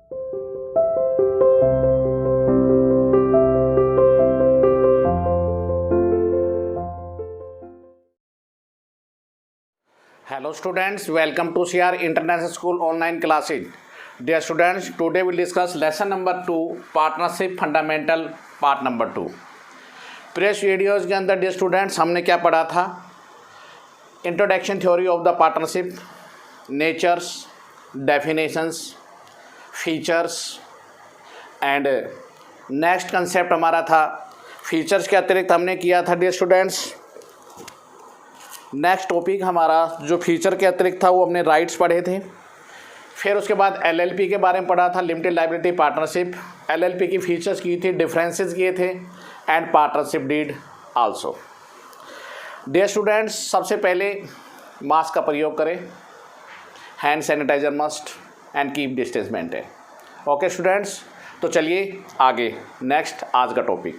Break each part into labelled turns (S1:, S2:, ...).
S1: Hello students, welcome to CR International School online classes. Dear students, today we will discuss lesson number 2 partnership fundamental part number 2. Previous videos के अंदर dear students हमने क्या पढ़ा था? Introduction theory of the partnership, natures, definitions, features and next concept हमारा था features के अतिरिक्त हमने किया था डियर स्टूडेंट्स। नेक्स्ट टॉपिक हमारा जो फीचर के अतिरिक्त था वो हमने राइट्स पढ़े थे। फिर उसके बाद एलएलपी के बारे में पढ़ा था, लिमिटेड लायबिलिटी पार्टनरशिप। एलएलपी की फीचर्स की थी, डिफरेंसेस किए थे and partnership deed also. Dear students, सबसे पहले मास्क का प्रयोग करें, hand sanitiser must and keep distance maintain. Okay students, तो चलिए आगे नेक्स्ट आज का टॉपिक।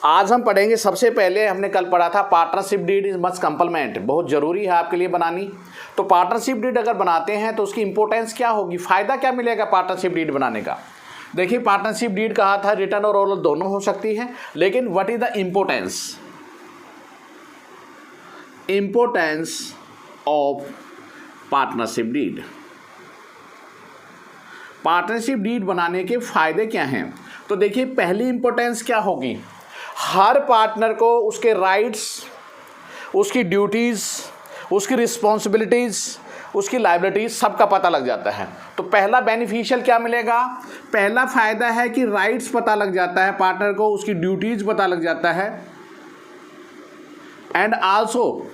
S1: आज हम पढ़ेंगे, सबसे पहले हमने कल पढ़ा था पार्टनरशिप डीड इज मस्ट कंपलमेंट, बहुत ज़रूरी है आपके लिए बनानी। तो पार्टनरशिप डीड अगर बनाते हैं तो उसकी इंपॉर्टेंस क्या होगी, फ़ायदा क्या मिलेगा पार्टनरशिप डीड बनाने का। देखिए, पार्टनरशिप डीड कहा था रिटर्न और ओरल दोनों हो सकती है, लेकिन what is the importance of partnership deed. Partnership deed बनाने के फ़ायदे क्या हैं? तो देखिए, पहली इंपॉर्टेंस क्या होगी, हर पार्टनर को उसके राइट्स, उसकी ड्यूटीज़, उसकी रिस्पॉन्सिबिलिटीज़, उसकी लायबिलिटीज़ सबका पता लग जाता है। तो पहला बेनिफिशियल क्या मिलेगा, पहला फ़ायदा है कि राइट्स पता लग जाता है पार्टनर को, उसकी ड्यूटीज़ पता लग जाता है एंड आल्सो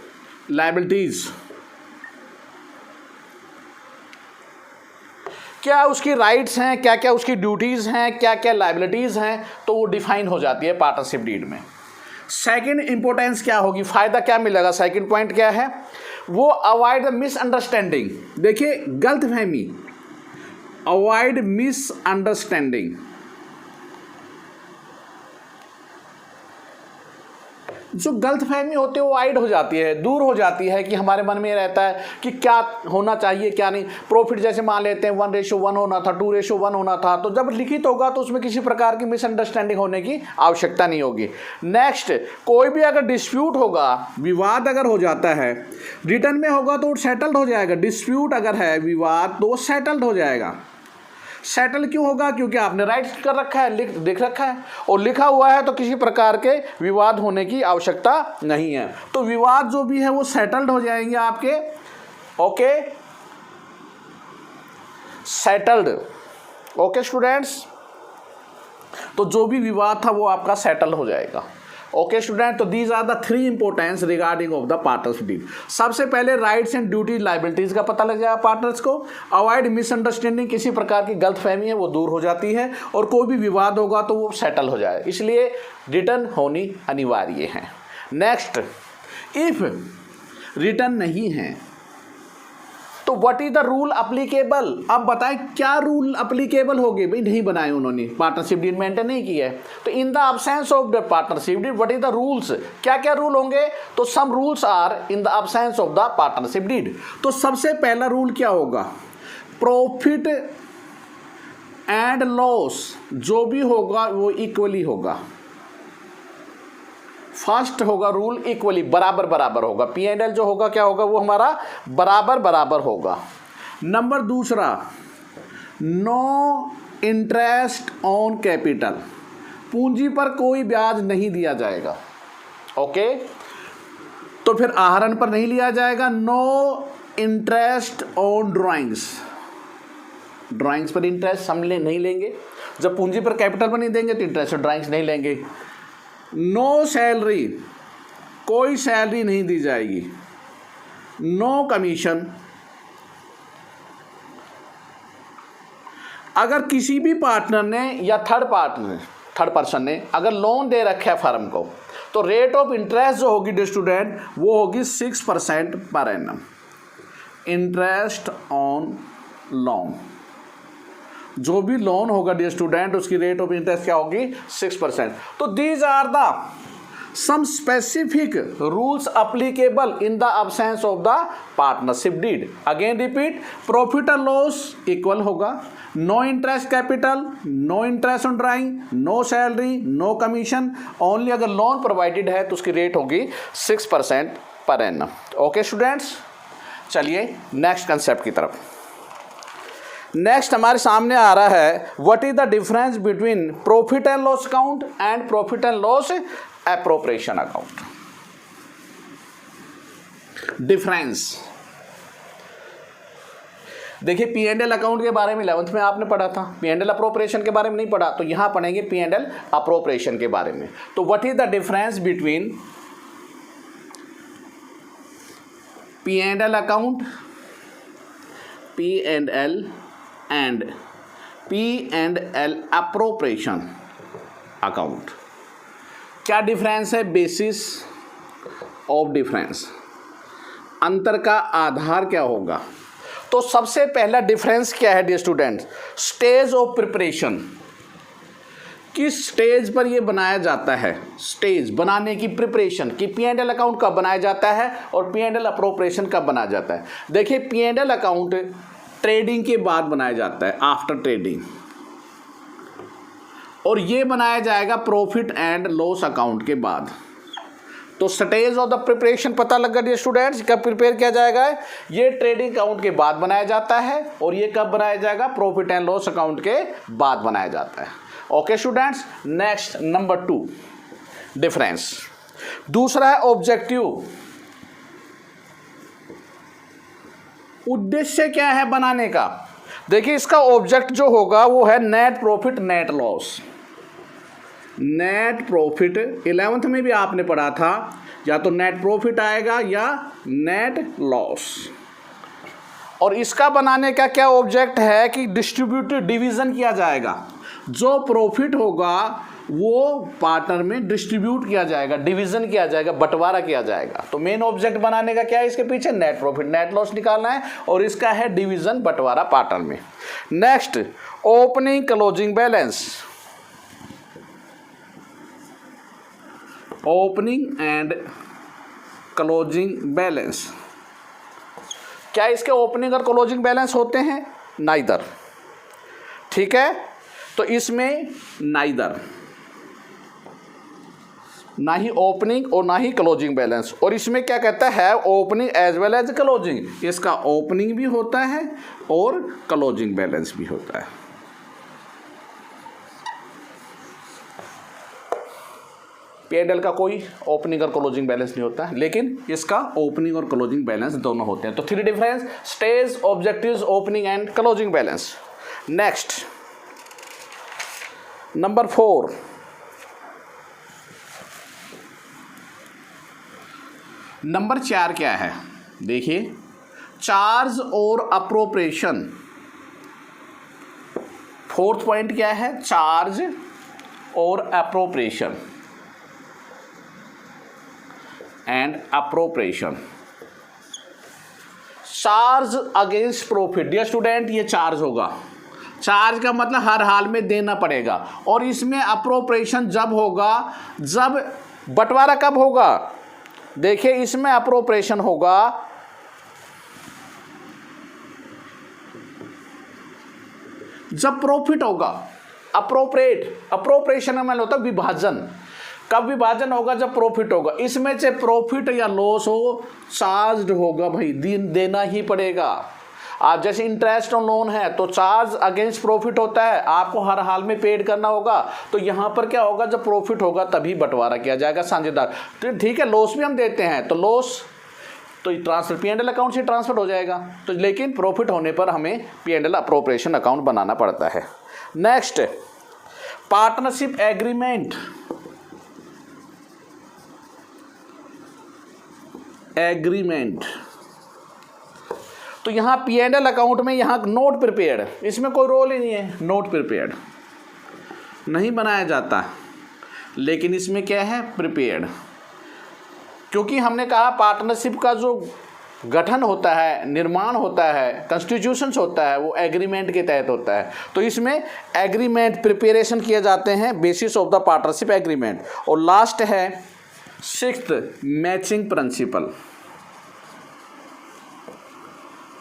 S1: लायबिलिटीज़। क्या उसकी राइट्स हैं, क्या क्या उसकी ड्यूटीज़ हैं, क्या क्या लायबिलिटीज़ हैं, तो वो डिफाइन हो जाती है पार्टनरशिप डीड में। सेकंड इंपॉर्टेंस क्या होगी, फ़ायदा क्या मिलेगा, सेकंड पॉइंट क्या है, वो अवॉइड द मिसअंडरस्टैंडिंग। देखिए, गलतफहमी, अवॉइड मिसअंडरस्टैंडिंग। जो गलतफहमी होती है वो अवॉइड हो जाती है, दूर हो जाती है, कि हमारे मन में रहता है कि क्या होना चाहिए क्या नहीं। प्रॉफिट जैसे मान लेते हैं 1:1 होना था, 2:1 होना था, तो जब लिखित होगा तो उसमें किसी प्रकार की मिसअंडरस्टैंडिंग होने की आवश्यकता नहीं होगी। नेक्स्ट, कोई भी अगर डिस्प्यूट होगा, विवाद अगर हो जाता है, रिटर्न में होगा तो सेटल्ड हो जाएगा। डिस्प्यूट अगर है, विवाद, तो सेटल्ड हो जाएगा। सेटल क्यों होगा, क्योंकि आपने राइट कर रखा है, लिख रखा है, और लिखा हुआ है, तो किसी प्रकार के विवाद होने की आवश्यकता नहीं है। तो विवाद जो भी है वो सेटल्ड हो जाएंगे आपके। Okay, settled. ओके स्टूडेंट्स, तो जो भी विवाद था वो आपका सेटल हो जाएगा। ओके स्टूडेंट, तो these are the 3 importance regarding of the partnership deed. सबसे पहले राइट्स एंड ड्यूटी लायबिलिटीज का पता लग जाएगा पार्टनर्स को। अवॉइड मिसअंडरस्टैंडिंग, किसी प्रकार की गलतफहमी है वो दूर हो जाती है, और कोई भी विवाद होगा तो वो सेटल हो जाए, इसलिए रिटर्न होनी अनिवार्य है। नेक्स्ट, इफ रिटर्न नहीं है तो what is the rule applicable. अब बताएं क्या रूल अप्लीकेबल होंगे, भाई नहीं बनाए उन्होंने, पार्टनरशिप डीड मेंटेन नहीं किया है। तो in the absence of the partnership deed what is the rules, क्या क्या रूल होंगे, तो some rules are in the absence of the partnership deed. तो सबसे पहला रूल क्या होगा, प्रॉफिट एंड लॉस जो भी होगा वो इक्वली होगा। फर्स्ट होगा रूल इक्वली, बराबर बराबर होगा। P&L जो होगा क्या होगा, वो हमारा बराबर बराबर होगा। नंबर दूसरा, नो इंटरेस्ट ऑन कैपिटल, पूंजी पर कोई ब्याज नहीं दिया जाएगा। ओके, तो फिर आहरण पर नहीं लिया जाएगा। No interest on drawings, drawings पर इंटरेस्ट हम नहीं लेंगे। जब पूंजी पर कैपिटल पर नहीं देंगे तो इंटरेस्ट ड्राइंग्स नहीं लेंगे। नो सैलरी, कोई सैलरी नहीं दी जाएगी। नो कमीशन, अगर किसी भी पार्टनर ने या थर्ड पर्सन ने अगर लोन दे रखा है फर्म को, तो रेट ऑफ इंटरेस्ट जो होगी डियर स्टूडेंट वो होगी 6% per annum. Interest on loan, जो भी लोन होगा डियर स्टूडेंट उसकी रेट ऑफ इंटरेस्ट क्या होगी 6%। तो these are the some specific rules applicable in the absence of the partnership deed. Again repeat, profit or loss equal होगा, no interest capital, no interest on drawing, no salary, no commission, only अगर loan provided है तो उसकी rate होगी 6% per annum. Okay students, चलिए next concept की तरफ. Next हमारे सामने आ रहा है what is the difference between profit and loss account and profit and loss appropriation account. Difference देखिए, पी एंड एल अकाउंट के बारे में 11th में आपने पढ़ा था, पी एंड एल अप्रोप्रिएशन के बारे में नहीं पढ़ा, तो यहां पढ़ेंगे पी एंड एल अप्रोप्रिएशन के बारे में. तो what is the difference between P and L account, P and L and P&L appropriation account. क्या डिफरेंस है? बेसिस ऑफ डिफरेंस, अंतर का आधार क्या होगा? तो सबसे पहला डिफरेंस क्या है dear students? Stage of preparation. किस स्टेज पर ये बनाया जाता है? स्टेज बनाने की प्रिपरेशन कि P&L अकाउंट कब बनाया जाता है और P&L अप्रोप्रिएशन कब बनाया जाता है. देखिए, P&L अकाउंट ट्रेडिंग के बाद बनाया जाता है, आफ्टर ट्रेडिंग, और ये बनाया जाएगा प्रॉफिट एंड लॉस अकाउंट के बाद. तो स्टेज ऑफ द प्रिपरेशन पता लगा डियर स्टूडेंट्स, कब प्रिपेयर किया जाएगा? ये ट्रेडिंग अकाउंट के बाद बनाया जाता है, और ये कब बनाया जाएगा? प्रॉफिट एंड लॉस अकाउंट के बाद बनाया जाता है. Okay students, next number 2 difference. दूसरा है ऑब्जेक्टिव. उद्देश्य क्या है बनाने का? देखिए, इसका ऑब्जेक्ट जो होगा वो है net profit net loss. Net profit 11th में भी आपने पढ़ा था, या तो नेट प्रॉफिट आएगा या नेट लॉस. और इसका बनाने का क्या ऑब्जेक्ट है कि डिस्ट्रीब्यूटिव डिवीजन किया जाएगा. जो प्रॉफिट होगा वो पार्टनर में डिस्ट्रीब्यूट किया जाएगा, डिवीजन किया जाएगा, बंटवारा किया जाएगा. तो मेन ऑब्जेक्ट बनाने का क्या है? इसके पीछे नेट प्रॉफिट नेट लॉस निकालना है, और इसका है डिवीजन, बंटवारा पार्टनर में. Next, opening closing balance. Opening and closing balance. क्या इसके ओपनिंग और क्लोजिंग बैलेंस होते हैं? नाइदर. ठीक है, तो इसमें नाइदर, ना ही ओपनिंग और ना ही क्लोजिंग बैलेंस. और इसमें क्या कहता है? Opening as well as closing. इसका ओपनिंग भी होता है और क्लोजिंग बैलेंस भी होता है. P&L का कोई ओपनिंग और क्लोजिंग बैलेंस नहीं होता है, लेकिन इसका ओपनिंग और क्लोजिंग बैलेंस दोनों होते हैं. तो 3 difference: stage, objectives, opening and closing balance. Next number 4, number 4 क्या है? देखिए, चार्ज और अप्रोप्रिएशन. 4th पॉइंट क्या है? चार्ज और appropriation and appropriation. Charge against profit. Dear student, ये चार्ज होगा. चार्ज का मतलब हर हाल में देना पड़ेगा. और इसमें अप्रोप्रिएशन जब होगा, जब बंटवारा कब होगा? देखिए, इसमें अप्रोप्रिएशन होगा जब प्रॉफिट होगा. अप्रोप्रिएशन में होता है विभाजन. कब विभाजन होगा? जब प्रॉफिट होगा. इसमें से प्रॉफिट या लॉस हो, चार्ज होगा भाई, देना ही पड़ेगा. आप जैसे इंटरेस्ट ऑन लोन है तो चार्ज अगेंस्ट प्रॉफिट होता है, आपको हर हाल में पेड करना होगा. तो यहाँ पर क्या होगा? जब प्रॉफिट होगा तभी बंटवारा किया जाएगा साझेदार. तो ठीक है, लॉस भी हम देते हैं, तो लॉस तो ट्रांसफर P&L अकाउंट से ट्रांसफर हो जाएगा. तो लेकिन प्रॉफिट होने पर हमें P&L अप्रोप्रिएशन अकाउंट बनाना पड़ता है. Next, partnership agreement. तो यहाँ P&L अकाउंट में यहाँ नोट प्रिपेयर्ड, इसमें कोई रोल ही नहीं है. नोट प्रिपेयर्ड नहीं बनाया जाता, लेकिन इसमें क्या है? प्रिपेयर्ड. क्योंकि हमने कहा पार्टनरशिप का जो गठन होता है, निर्माण होता है, कॉन्स्टिट्यूशंस होता है, वो एग्रीमेंट के तहत होता है. तो इसमें एग्रीमेंट प्रिपरेशन किए जाते हैं basis of the partnership agreement. और लास्ट है sixth, matching principal.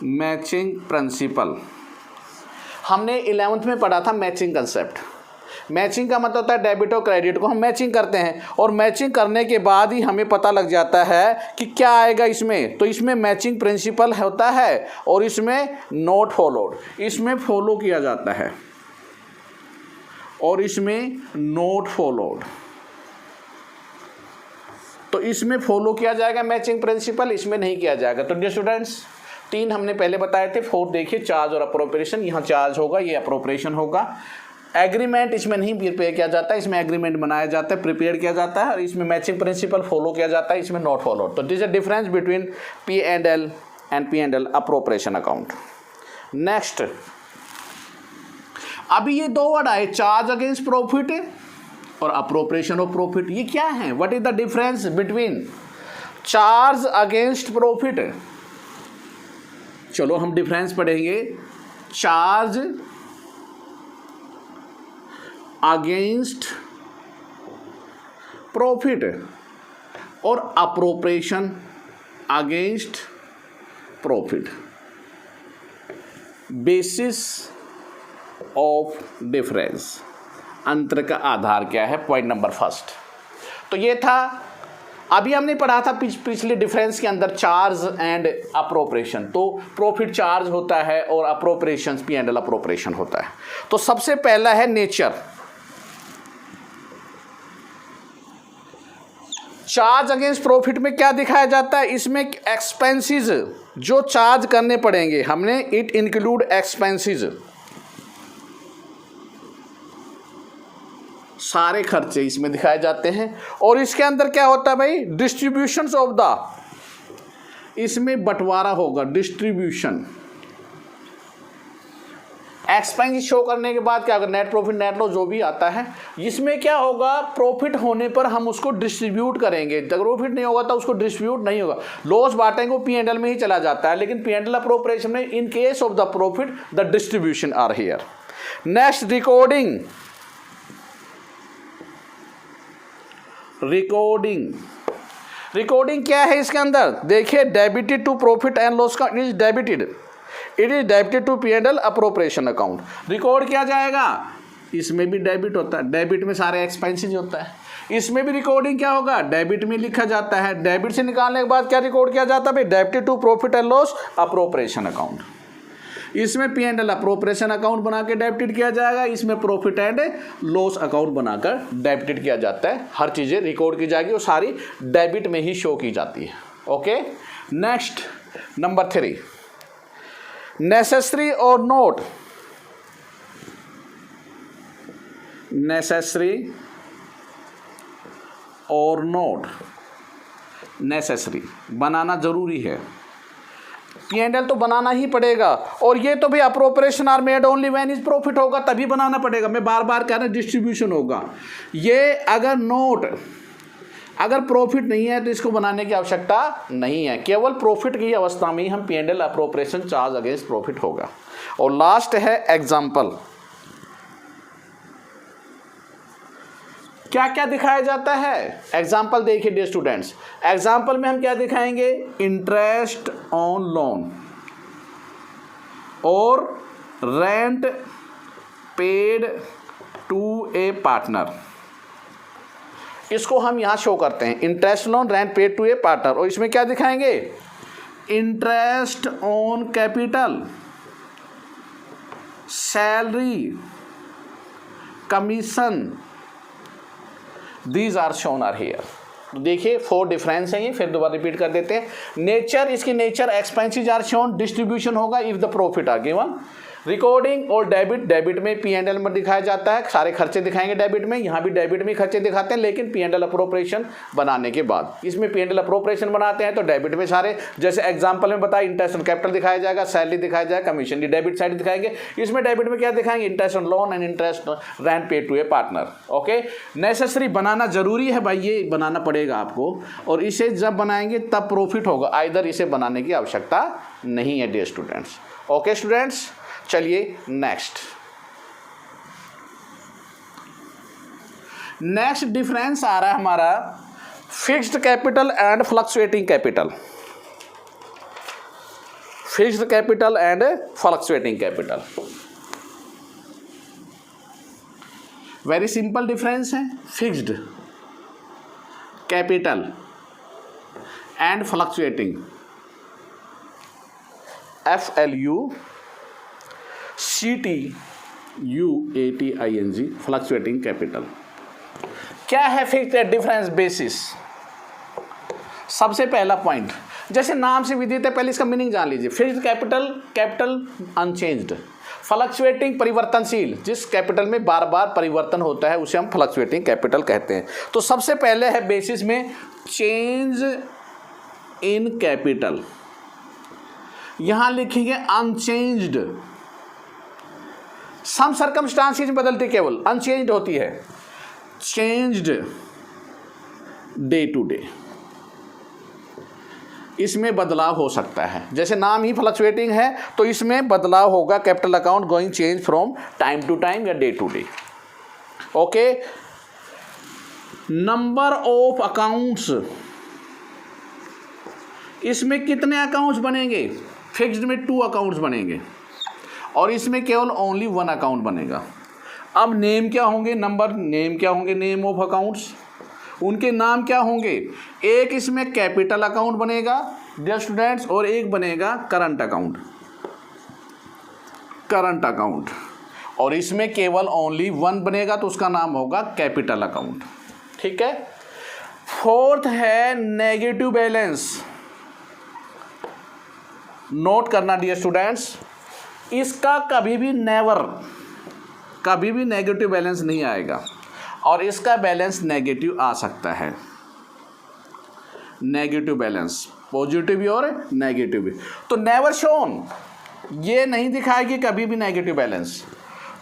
S1: Matching principal हमने 11th में पढ़ा था। मैचिंग कंसेप्ट, मैचिंग का मतलब होता है डेबिट और क्रेडिट को हम मैचिंग करते हैं, और मैचिंग करने के बाद ही हमें पता लग जाता है कि क्या आएगा इसमें। तो इसमें मैचिंग प्रिंसिपल होता है और इसमें नॉट फॉलोड, इसमें फॉलो किया जाता है और इसमें नॉट फॉलोड। तो इसमें फॉलो किया जाएगा मैचिंग प्रिंसिपल, इसमें नहीं किया जाएगा। तो डियर स्टूडेंट्स, 3 हमने पहले बताए थे। 4 देखिए, चार्ज और अप्रोप्रिएशन। यहाँ चार्ज होगा, ये अप्रोप्रिएशन होगा। एग्रीमेंट इसमें नहीं प्रिपेयर किया जाता है, इसमें एग्रीमेंट बनाया जाता है, प्रिपेयर किया जाता है, और इसमें मैचिंग प्रिंसिपल फॉलो किया जाता है, इसमें नॉट फॉलो। तो this is difference between P&L and P&L appropriation account. Next, अभी ये 2 वर्ड आए, चार्ज अगेंस्ट प्रॉफिट और अप्रोप्रिएशन ऑफ प्रॉफिट। ये क्या है? What is the difference between charge against profit? चलो हम डिफरेंस पढ़ेंगे। चार्ज अगेंस्ट प्रॉफिट और appropriation against profit. Basis of difference, अंतर का आधार क्या है? Point number first. तो ये था, अभी हमने पढ़ा था पिछले डिफरेंस के अंदर चार्ज एंड अप्रोप्रिएशन। तो प्रॉफिट चार्ज होता है और अप्रोप्रिएशन P&L अप्रोप्रिएशन होता है। तो सबसे पहला है नेचर। चार्ज अगेंस्ट प्रॉफिट में क्या दिखाया जाता है? इसमें एक्सपेंसेस जो चार्ज करने पड़ेंगे, हमने इट इंक्लूड एक्सपेंसेस, सारे खर्चे इसमें दिखाए जाते हैं। और इसके अंदर क्या होता है भाई? डिस्ट्रीब्यूशंस ऑफ द, इसमें बंटवारा होगा, डिस्ट्रीब्यूशन। एक्सपेंस शो करने के बाद क्या होगा? नेट प्रॉफिट, नेट लॉस जो भी आता है, इसमें क्या होगा? प्रॉफिट होने पर हम उसको डिस्ट्रीब्यूट करेंगे, जब प्रॉफिट नहीं होगा तो उसको डिस्ट्रीब्यूट नहीं होगा। लॉस बांटेंगे वो P&L में ही चला जाता है, लेकिन P&L अप्रोप्रिएशन में in case of the profit the distribution are here. Next, recording. Recording क्या है इसके अंदर? देखिए, debited to profit and loss का, it is debited to P&L appropriation account. Record किया जाएगा, इसमें भी डेबिट होता है, डेबिट में सारे एक्सपेंसेस होता है। इसमें भी रिकॉर्डिंग क्या होगा? डेबिट में लिखा जाता है। डेबिट से निकालने के बाद क्या रिकॉर्ड किया जाता है? Debited to profit and loss appropriation account. इसमें P&L अप्रोप्रिएशन अकाउंट बना के डेबिटेड किया जाएगा, इसमें प्रॉफिट एंड लॉस अकाउंट बनाकर डेबिटेड किया जाता है। हर चीज़ें रिकॉर्ड की जाएगी और सारी डेबिट में ही शो की जाती है। ओके, नेक्स्ट नंबर 3, नेसेसरी और नोट। नेसेसरी और नोट, नेसेसरी बनाना जरूरी है। P&L तो बनाना ही पड़ेगा, और ये तो भी appropriation are made only when is profit होगा तभी बनाना पड़ेगा। मैं बार बार कह रहा हूं डिस्ट्रीब्यूशन होगा। ये अगर नोट, अगर प्रॉफिट नहीं है तो इसको बनाने की आवश्यकता नहीं है, केवल प्रॉफिट की अवस्था में ही हम P&L appropriation charge against profit होगा। और लास्ट है एग्जाम्पल। क्या क्या दिखाया जाता है? एग्जाम्पल देखिए डियर स्टूडेंट्स, एग्जाम्पल में हम क्या दिखाएंगे? इंटरेस्ट ऑन लोन और rent paid to a partner. इसको हम यहां शो करते हैं, interest loan, rent paid to a partner. और इसमें क्या दिखाएंगे? Interest on capital, salary, commission, these are shown are here. तो देखिए 4 डिफरेंस है ये, फिर दोबारा रिपीट कर देते हैं। नेचर, इसकी nature expenses are shown, distribution होगा if the profit are given. Recording और डेबिट, डेबिट में P&L में दिखाया जाता है, सारे खर्चे दिखाएंगे डेबिट में, यहाँ भी डेबिट में खर्चे दिखाते हैं, लेकिन P&L अप्रोप्रिएशन बनाने के बाद। इसमें P&L अप्रोप्रिएशन बनाते हैं तो डेबिट में सारे, जैसे एग्जांपल में बताया, इंटरेस्ट ऑन कैपिटल दिखाया जाएगा, सैलरी दिखाया जाएगा, कमीशन की डेबिट साइड दिखाएंगे। इसमें डेबिट में क्या दिखाएंगे? Interest on loan and interest rent paid to a partner. Okay, necessary बनाना जरूरी है भाई, ये बनाना पड़ेगा आपको, और इसे जब बनाएंगे तब प्रॉफिट होगा, आइदर इसे बनाने की आवश्यकता नहीं है डियर स्टूडेंट्स। ओके स्टूडेंट्स, चलिए नेक्स्ट डिफरेंस आ रहा है हमारा fixed capital and fluctuating capital, fixed capital and fluctuating capital, very simple difference है। Fixed capital and fluctuating, FLUCTUATING, fluctuating capital. क्या है फिक्स्ड डिफरेंस बेसिस? सबसे पहला पॉइंट, जैसे नाम से विदित है, पहले इसका मीनिंग जान लीजिए। Fixed capital, capital unchanged. Fluctuating, परिवर्तनशील, जिस कैपिटल में बार बार परिवर्तन होता है उसे हम फ्लक्चुएटिंग कैपिटल कहते हैं। तो सबसे पहले है बेसिस में चेंज इन कैपिटल, यहां लिखेंगे अनचेंज्ड। सम सर्कमस्टांसेस में बदलती, केवल अनचेंज्ड होती है। चेंज्ड डे टू डे, इसमें बदलाव हो सकता है। जैसे नाम ही फ्लक्चुएटिंग है तो इसमें बदलाव होगा। Capital account going change from time to time या day to day. Okay, number of accounts, इसमें कितने अकाउंट्स बनेंगे? फिक्स्ड में 2 अकाउंट्स बनेंगे और इसमें केवल ओनली 1 अकाउंट बनेगा। अब नेम क्या होंगे? नंबर नेम क्या होंगे? नेम ऑफ अकाउंट्स, उनके नाम क्या होंगे? एक इसमें कैपिटल अकाउंट बनेगा डियर स्टूडेंट्स और एक बनेगा करंट अकाउंट, करंट अकाउंट, और इसमें केवल ओनली 1 बनेगा तो उसका नाम होगा कैपिटल अकाउंट। ठीक है। फोर्थ है नेगेटिव बैलेंस। नोट करना डियर स्टूडेंट्स, इसका कभी भी नेवर, कभी भी नेगेटिव बैलेंस नहीं आएगा और इसका बैलेंस नेगेटिव आ सकता है। नेगेटिव बैलेंस, पॉजिटिव भी और नेगेटिव भी। तो नेवर शोन, ये नहीं दिखाएगी कभी भी नेगेटिव बैलेंस।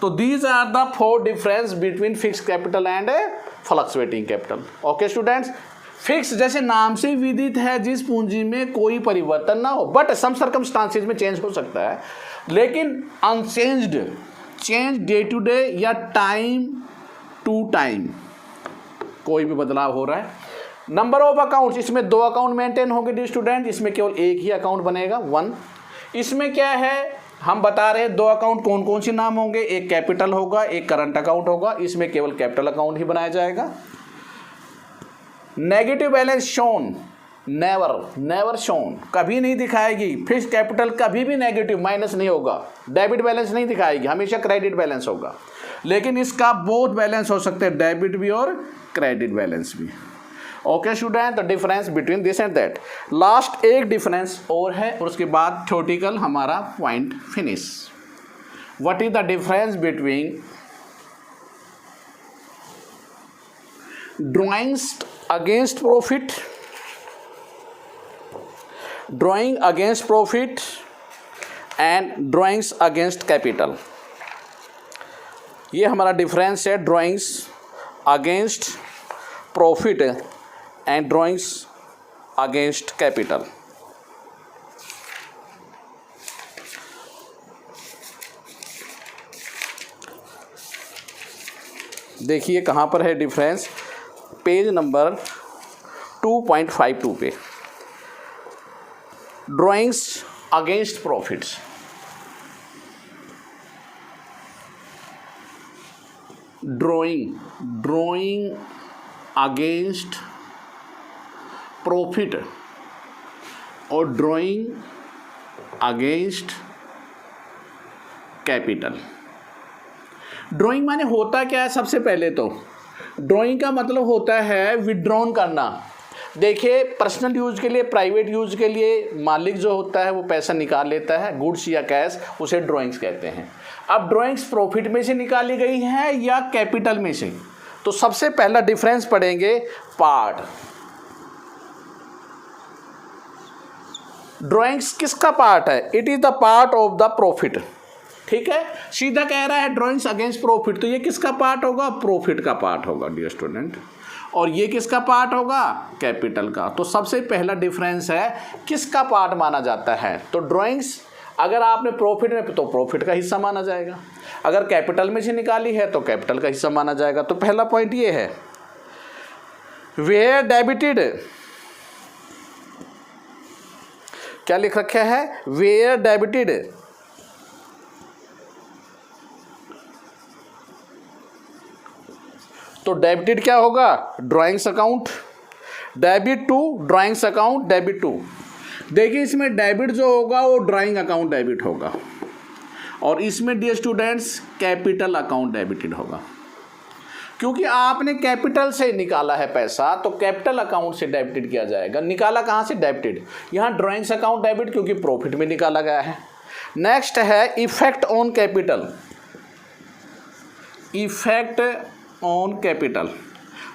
S1: तो these are the 4 difference between fixed capital and fluctuating capital. Okay students, fix जैसे नाम से विदित है, जिस पूंजी में कोई परिवर्तन ना हो, बट सम सर्कमस्टांसेस में चेंज हो सकता है, लेकिन unchanged, change day to day या टाइम टू टाइम, कोई भी बदलाव हो रहा है। नंबर ऑफ अकाउंट्स, इसमें 2 अकाउंट मेंटेन होंगे डी स्टूडेंट, इसमें केवल एक ही अकाउंट बनेगा 1। इसमें क्या है, हम बता रहे हैं 2 अकाउंट कौन कौन से नाम होंगे, एक कैपिटल होगा, एक करंट अकाउंट होगा, इसमें केवल कैपिटल अकाउंट ही बनाया जाएगा। Negative balance shown, never, never shown, कभी नहीं दिखाएगी। फिक्स्ड कैपिटल कभी भी नेगेटिव, माइनस नहीं होगा। डेबिट बैलेंस नहीं दिखाएगी, हमेशा क्रेडिट बैलेंस होगा। लेकिन इसका बोथ बैलेंस हो सकते हैं, डेबिट भी और क्रेडिट बैलेंस भी। Okay student, the difference between this and that. Last एक डिफरेंस और है और उसके बाद थ्योरेटिकल हमारा point finish. What is the difference between drawings against profit, drawing against profit and drawings against capital. ये हमारा डिफरेंस है, drawings against profit and drawings against capital. देखिए कहाँ पर है डिफरेंस, पेज नंबर 2.52 पे। Drawings against profits, drawing against profit और drawing against capital. Drawing माने होता क्या है? सबसे पहले तो ड्रॉइंग का मतलब होता है विड्रॉन करना। देखिए, पर्सनल यूज के लिए, प्राइवेट यूज के लिए मालिक जो होता है वो पैसा निकाल लेता है, गुड्स या कैश, उसे ड्रॉइंग्स कहते हैं। अब ड्रॉइंग्स प्रॉफिट में से निकाली गई है या कैपिटल में से? तो सबसे पहला डिफरेंस पढ़ेंगे पार्ट। ड्रॉइंग्स किसका पार्ट है? It is the part of the profit. ठीक है, सीधा कह रहा है ड्रॉइंग्स अगेंस्ट प्रॉफिट, तो ये किसका पार्ट होगा? प्रॉफिट का पार्ट होगा डियर स्टूडेंट। और ये किसका पार्ट होगा? कैपिटल का। तो सबसे पहला डिफरेंस है किसका पार्ट माना जाता है। तो ड्रॉइंग्स अगर आपने प्रॉफिट में, तो प्रॉफिट का हिस्सा माना जाएगा, अगर कैपिटल में से निकाली है तो कैपिटल का हिस्सा माना जाएगा। तो पहला पॉइंट ये है। वेयर डेबिटेड, क्या लिख रखा है, वेयर डेबिटेड, तो डेबिटेड क्या होगा, drawings account, debit to drawings account, debit to. देखिए इसमें डेबिट जो होगा वो ड्राइंग अकाउंट डेबिट होगा, और इसमें dear students capital account debited होगा, क्योंकि आपने कैपिटल से निकाला है पैसा तो कैपिटल अकाउंट से डेबिटेड किया जाएगा। निकाला कहाँ से, डेबिटेड, यहाँ ड्राइंग्स अकाउंट डेबिट क्योंकि प्रॉफिट में निकाला गया है। नेक्स्ट है effect on capital, effect on capital.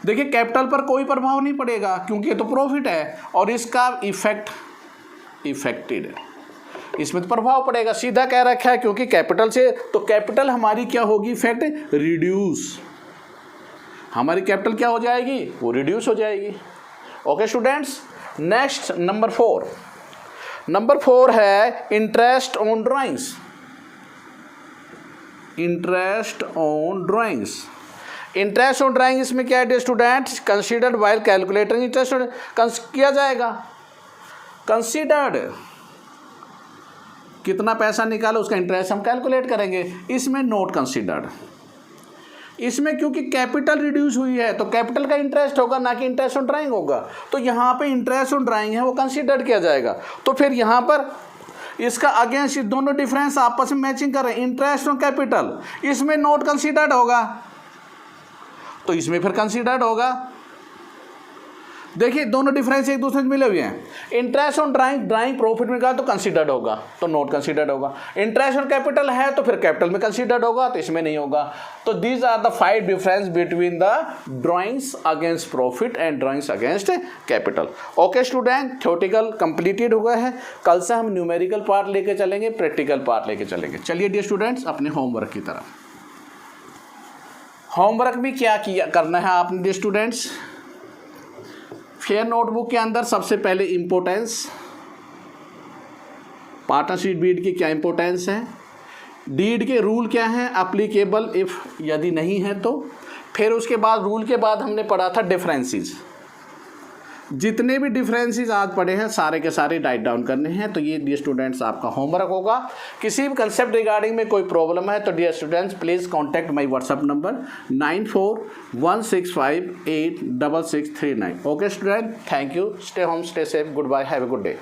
S1: देखिए कैपिटल पर कोई प्रभाव नहीं पड़ेगा क्योंकि ये तो प्रॉफिट है, और इसका इफेक्ट इफेक्टेड, इसमें तो प्रभाव पड़ेगा, सीधा कह रखा है क्योंकि कैपिटल से, तो कैपिटल हमारी क्या होगी, इफेक्ट रिड्यूस, हमारी कैपिटल क्या हो जाएगी, वो रिड्यूस हो जाएगी। Okay students, next number 4, number 4 है interest on drawings, interest on drawings. Interest on drawing इसमें क्या है students, considered while calculating interest किया जाएगा, कंसीडर्ड कितना पैसा निकाला उसका इंटरेस्ट हम कैलकुलेट करेंगे, इसमें नोट कंसीडर्ड। इसमें क्योंकि कैपिटल रिड्यूस हुई है तो कैपिटल का इंटरेस्ट होगा ना कि इंटरेस्ट ऑन ड्राइंग होगा, तो यहाँ पे इंटरेस्ट ऑन ड्राइंग है वो कंसीडर्ड किया जाएगा। तो फिर यहाँ पर इसका अगेंस्ट दोनों डिफरेंस आपस में मैचिंग कर रहे हैं, इंटरेस्ट ऑन कैपिटल, इसमें नोट कंसीडर्ड होगा तो इसमें फिर कंसीडर्ड होगा। देखिए दोनों डिफरेंस एक दूसरे से मिले हुए हैं, interest on drawing, drawing profit में कहा तो कंसीडर्ड होगा तो नोट कंसीडर्ड होगा, इंटरेस्ट ऑन कैपिटल है तो फिर कैपिटल में कंसीडर्ड होगा तो इसमें नहीं होगा। तो these are the 5 difference between the drawings against profit and drawings against capital. Okay student, theoretical completed हुआ है, कल से हम न्यूमेरिकल पार्ट लेके चलेंगे, प्रैक्टिकल पार्ट लेके चलेंगे। चलिए डियर स्टूडेंट्स अपने होमवर्क की तरफ। होमवर्क में क्या किया करना है आपने डियर स्टूडेंट्स, फेयर नोटबुक के अंदर सबसे पहले इम्पोर्टेंस, पार्टनरशिप डीड की क्या इम्पोर्टेंस है, डीड के रूल क्या हैं, अप्लीकेबल इफ़ यदि नहीं है तो, फिर उसके बाद रूल के बाद हमने पढ़ा था डिफरेंसेस, जितने भी डिफरेंसेस आज पढ़े हैं सारे के सारे राइट डाउन करने हैं। तो ये डियर स्टूडेंट्स आपका होमवर्क होगा। किसी भी कंसेप्ट रिगार्डिंग में कोई प्रॉब्लम है तो dear students please contact my WhatsApp number 9416586639। Okay student, thank you, stay home, stay safe, good bye, have a good day.